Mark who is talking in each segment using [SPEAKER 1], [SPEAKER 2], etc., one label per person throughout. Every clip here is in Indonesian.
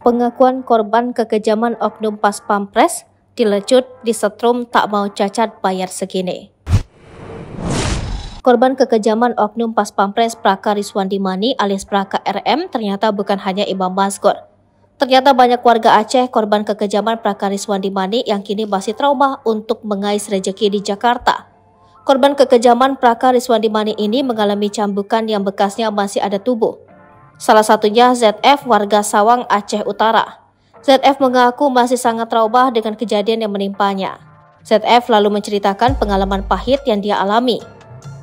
[SPEAKER 1] Pengakuan korban kekejaman oknum Pas Pampres dilecut, disetrum tak mau cacat bayar segini. Korban kekejaman oknum Pas Pampres Praka Rizwandimani alias Praka RM ternyata bukan hanya Imam Maskur. Ternyata banyak warga Aceh korban kekejaman Praka Rizwandimani yang kini masih trauma untuk mengais rejeki di Jakarta. Korban kekejaman Praka Rizwandimani ini mengalami cambukan yang bekasnya masih ada tubuh. Salah satunya ZF warga Sawang, Aceh Utara. ZF mengaku masih sangat trauma dengan kejadian yang menimpanya. ZF lalu menceritakan pengalaman pahit yang dia alami.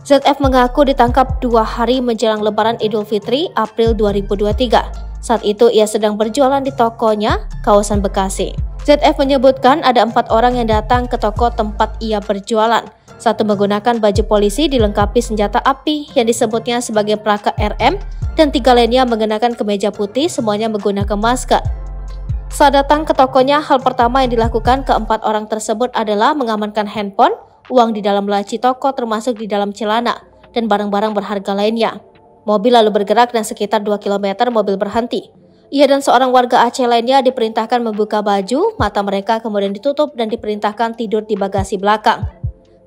[SPEAKER 1] ZF mengaku ditangkap 2 hari menjelang Lebaran Idul Fitri April 2023. Saat itu ia sedang berjualan di tokonya, kawasan Bekasi. ZF menyebutkan ada 4 orang yang datang ke toko tempat ia berjualan. Satu menggunakan baju polisi dilengkapi senjata api yang disebutnya sebagai Praka RM, dan 3 lainnya mengenakan kemeja putih, semuanya menggunakan masker. Saat datang ke tokonya, hal pertama yang dilakukan ke-4 orang tersebut adalah mengamankan handphone, uang di dalam laci toko termasuk di dalam celana, dan barang-barang berharga lainnya. Mobil lalu bergerak dan sekitar 2 km mobil berhenti. Ia dan seorang warga Aceh lainnya diperintahkan membuka baju, mata mereka kemudian ditutup dan diperintahkan tidur di bagasi belakang.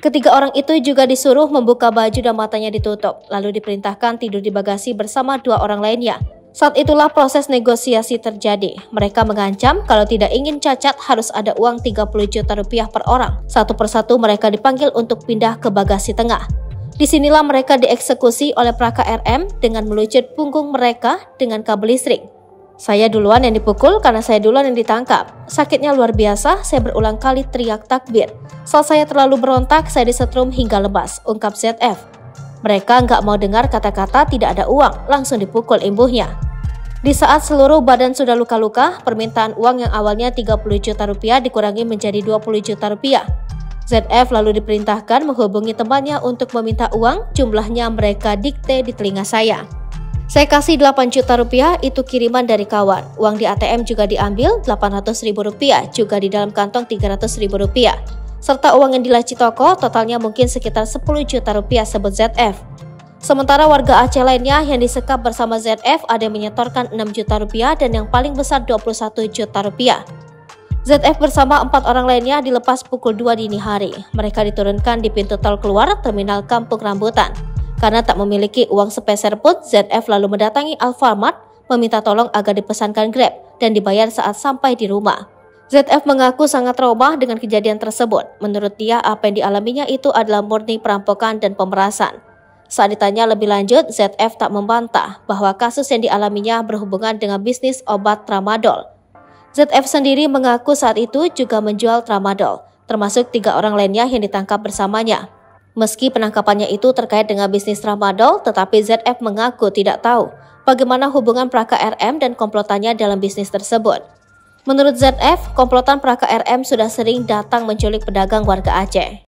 [SPEAKER 1] Ketiga orang itu juga disuruh membuka baju dan matanya ditutup, lalu diperintahkan tidur di bagasi bersama 2 orang lainnya. Saat itulah proses negosiasi terjadi. Mereka mengancam kalau tidak ingin cacat harus ada uang 30 juta rupiah per orang. Satu persatu mereka dipanggil untuk pindah ke bagasi tengah. Disinilah mereka dieksekusi oleh Praka RM dengan melucut punggung mereka dengan kabel listrik. Saya duluan yang dipukul karena saya duluan yang ditangkap. Sakitnya luar biasa, saya berulang kali teriak takbir. Saat saya terlalu berontak, saya disetrum hingga lemas, ungkap ZF. Mereka nggak mau dengar kata-kata tidak ada uang, langsung dipukul imbuhnya. Di saat seluruh badan sudah luka-luka, permintaan uang yang awalnya 30 juta rupiah dikurangi menjadi 20 juta rupiah. ZF lalu diperintahkan menghubungi temannya untuk meminta uang, jumlahnya mereka dikte di telinga saya. Saya kasih 8 juta rupiah, itu kiriman dari kawan. Uang di ATM juga diambil, 800 ribu rupiah, juga di dalam kantong 300 ribu rupiah. Serta uang yang di laci toko, totalnya mungkin sekitar 10 juta rupiah, sebut ZF. Sementara warga Aceh lainnya yang disekap bersama ZF ada yang menyetorkan 6 juta rupiah dan yang paling besar 21 juta rupiah. ZF bersama 4 orang lainnya dilepas pukul 2 dini hari. Mereka diturunkan di pintu tol keluar terminal Kampung Rambutan. Karena tak memiliki uang sepeser pun, ZF lalu mendatangi Alfamart meminta tolong agar dipesankan Grab dan dibayar saat sampai di rumah. ZF mengaku sangat trauma dengan kejadian tersebut. Menurut dia, apa yang dialaminya itu adalah murni perampokan dan pemerasan. Saat ditanya lebih lanjut, ZF tak membantah bahwa kasus yang dialaminya berhubungan dengan bisnis obat tramadol. ZF sendiri mengaku saat itu juga menjual tramadol, termasuk 3 orang lainnya yang ditangkap bersamanya. Meski penangkapannya itu terkait dengan bisnis tramadol, tetapi ZF mengaku tidak tahu bagaimana hubungan Praka RM dan komplotannya dalam bisnis tersebut. Menurut ZF, komplotan Praka RM sudah sering datang menculik pedagang warga Aceh.